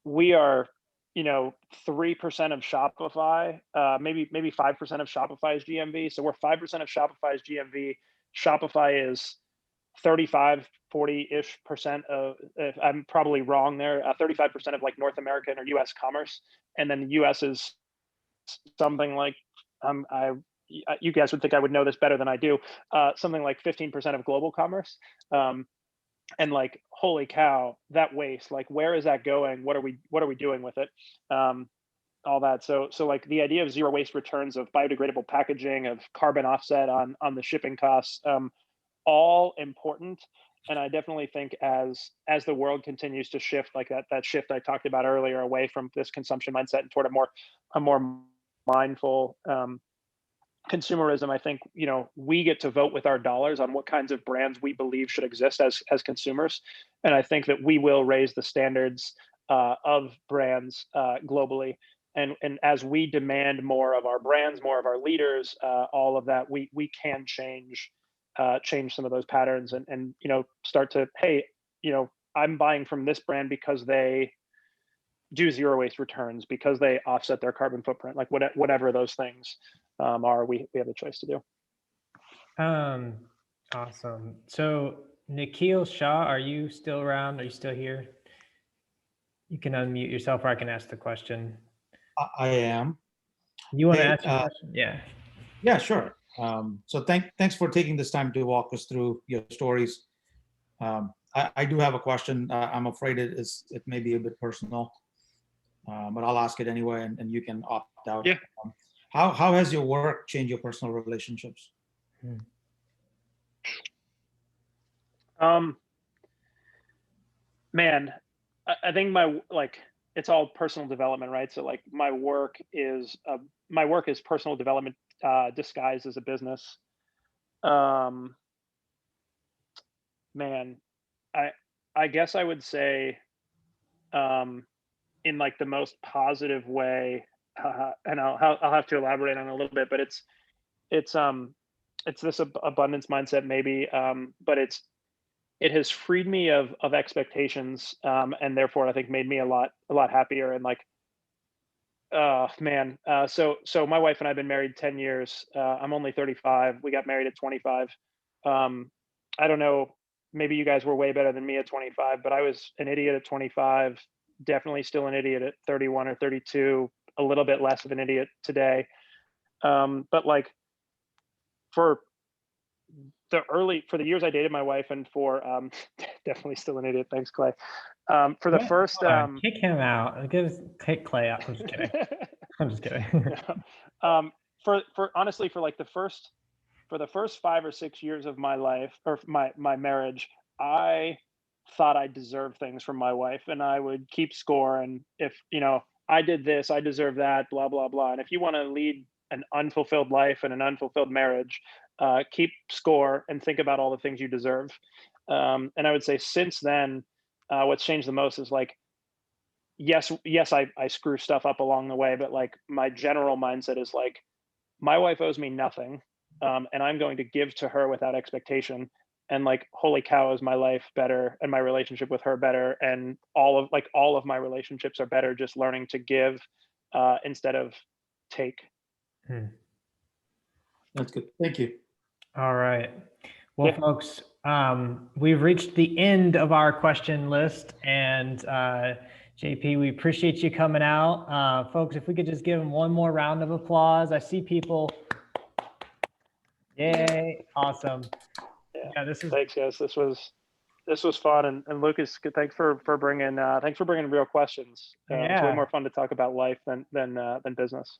we are, 3% of Shopify, maybe 5% of Shopify's GMV. So we're 5% of Shopify's GMV. Shopify is 35, 40-ish percent of, if I'm probably wrong there, 35% of like North American or US commerce. And then the US is something like, you guys would think I would know this better than I do, something like 15% of global commerce. And like, holy cow, that waste, like, where is that going? What are we doing with it? All that. So like the idea of zero waste returns, of biodegradable packaging, of carbon offset on the shipping costs, all important. And I definitely think as the world continues to shift, like that shift I talked about earlier, away from this consumption mindset and toward a more mindful consumerism, I think, we get to vote with our dollars on what kinds of brands we believe should exist as consumers. And I think that we will raise the standards of brands globally. And as we demand more of our brands, more of our leaders, all of that, we can change some of those patterns and start to, hey, I'm buying from this brand because they do zero waste returns, because they offset their carbon footprint, like whatever those things are, we have the choice to do. Awesome. So Nikhil Shah, are you still around? Are you still here? You can unmute yourself, or I can ask the question. I am. You want to ask your question? Yeah. Yeah, sure. So thanks for taking this time to walk us through your stories. I do have a question. I'm afraid it may be a bit personal, but I'll ask it anyway, and you can opt out. Yeah. How has your work changed your personal relationships? Man, I think it's all personal development, right? So like my work is personal development disguised as a business. Man, I guess I would say, in like the most positive way, and I'll have to elaborate on it a little bit, but it's this abundance mindset maybe, but it has freed me of expectations, and therefore I think made me a lot happier. And like, man, so my wife and I have been married 10 years. I'm only 35. We got married at 25. I don't know, maybe you guys were way better than me at 25, but I was an idiot at 25, definitely still an idiot at 31 or 32, a little bit less of an idiot today. But like, for the years I dated my wife, and for definitely still an idiot. Thanks, Clay. For the first kick him out. Kick Clay out. I'm just kidding. I'm just kidding. For honestly, for like the first 5 or 6 years of my life, or my marriage, I thought I deserved things from my wife, and I would keep score. And if I did this, I deserve that, blah blah blah. And if you want to lead an unfulfilled life and an unfulfilled marriage, keep score and think about all the things you deserve. And I would say since then, what's changed the most is like, yes, I screw stuff up along the way, but like my general mindset is like, my wife owes me nothing, and I'm going to give to her without expectation. And like, holy cow, is my life better and my relationship with her better, and all of my relationships are better just learning to give instead of take. That's good. Thank you. All right. Well, Yeah. folks, we've reached the end of our question list, and JP, we appreciate you coming out. Folks, if we could just give him one more round of applause. I see people. Yay. Awesome. Yeah, this is. Thanks, guys. This was fun, and Lucas, thanks for bringing real questions. It's way more fun to talk about life than business.